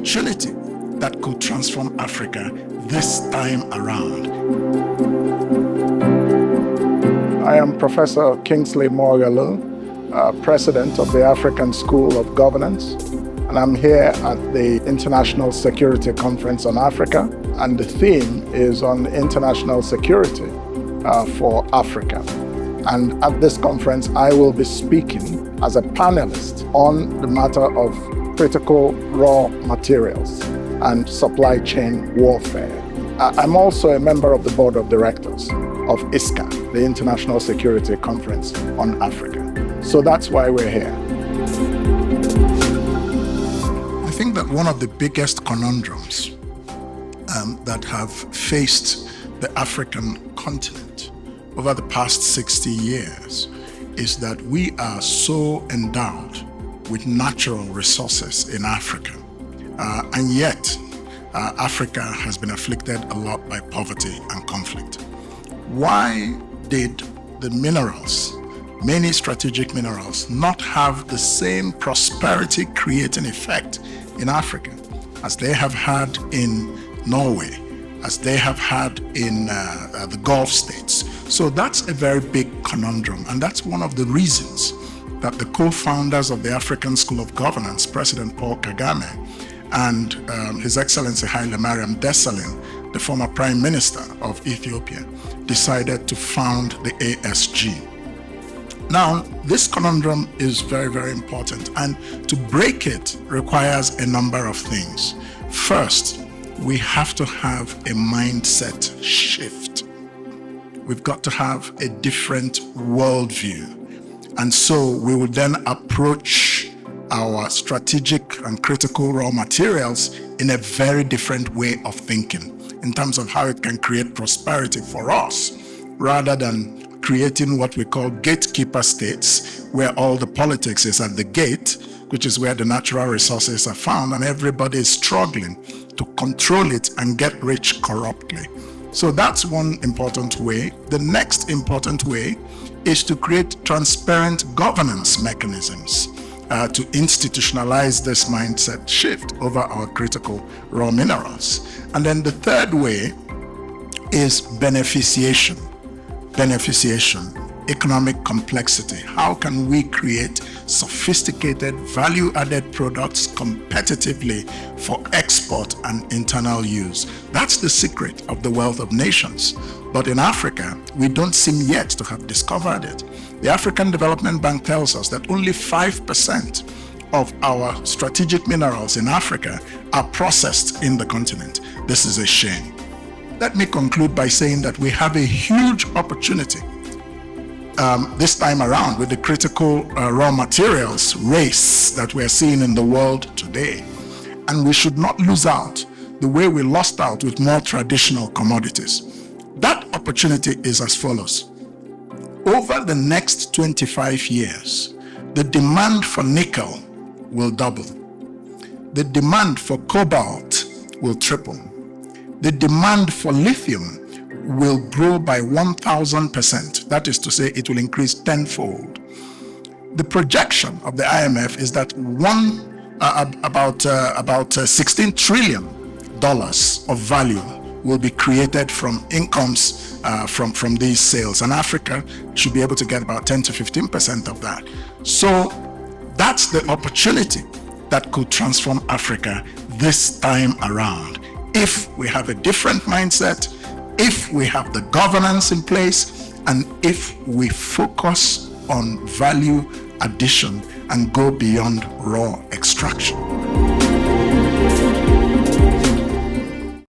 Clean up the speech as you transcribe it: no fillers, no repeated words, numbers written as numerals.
opportunity that could transform Africa this time around. I am Professor Kingsley Moghalu, President of the African School of Governance, and I'm here at the International Security Conference on Africa, and the theme is on international security for Africa. And at this conference, I will be speaking as a panelist on the matter of critical raw materials and supply chain warfare. I'm also a member of the board of directors of ISCA, the International Security Conference on Africa. So that's why we're here. I think that one of the biggest conundrums that have faced the African continent over the past 60 years is that we are so endowed with natural resources in Africa, and yet Africa has been afflicted a lot by poverty and conflict. Why did the minerals, many strategic minerals, not have the same prosperity creating effect in Africa as they have had in Norway, as they have had in the Gulf states? So that's a very big conundrum, and that's one of the reasons that the co-founders of the African School of Governance, President Paul Kagame and His Excellency Haile Mariam Desalegn, the former Prime Minister of Ethiopia, decided to found the ASG. Now, this conundrum is very, very important, and to break it requires a number of things. First, we have to have a mindset shift. We've got to have a different worldview. And so we will then approach our strategic and critical raw materials in a very different way of thinking in terms of how it can create prosperity for us, rather than creating what we call gatekeeper states, where all the politics is at the gate, which is where the natural resources are found, and everybody is struggling to control it and get rich corruptly. So that's one important way. The next important way is to create transparent governance mechanisms to institutionalize this mindset shift over our critical raw minerals. And then the third way is beneficiation, economic complexity. How can we create sophisticated value-added products competitively for export and internal use? That's the secret of the wealth of nations. But in Africa, we don't seem yet to have discovered it. The African Development Bank tells us that only 5% of our strategic minerals in Africa are processed in the continent. This is a shame. Let me conclude by saying that we have a huge opportunity this time around with the critical raw materials race that we're seeing in the world today. And we should not lose out the way we lost out with more traditional commodities. That opportunity is as follows. Over the next 25 years, the demand for nickel will double. The demand for cobalt will triple. The demand for lithium will grow by 1,000%. That is to say, it will increase tenfold. The projection of the IMF is that about $16 trillion of value will be created from incomes from these sales, and Africa should be able to get about 10 to 15% of that. So that's the opportunity that could transform Africa this time around. If we have a different mindset, if we have the governance in place, and if we focus on value addition and go beyond raw extraction.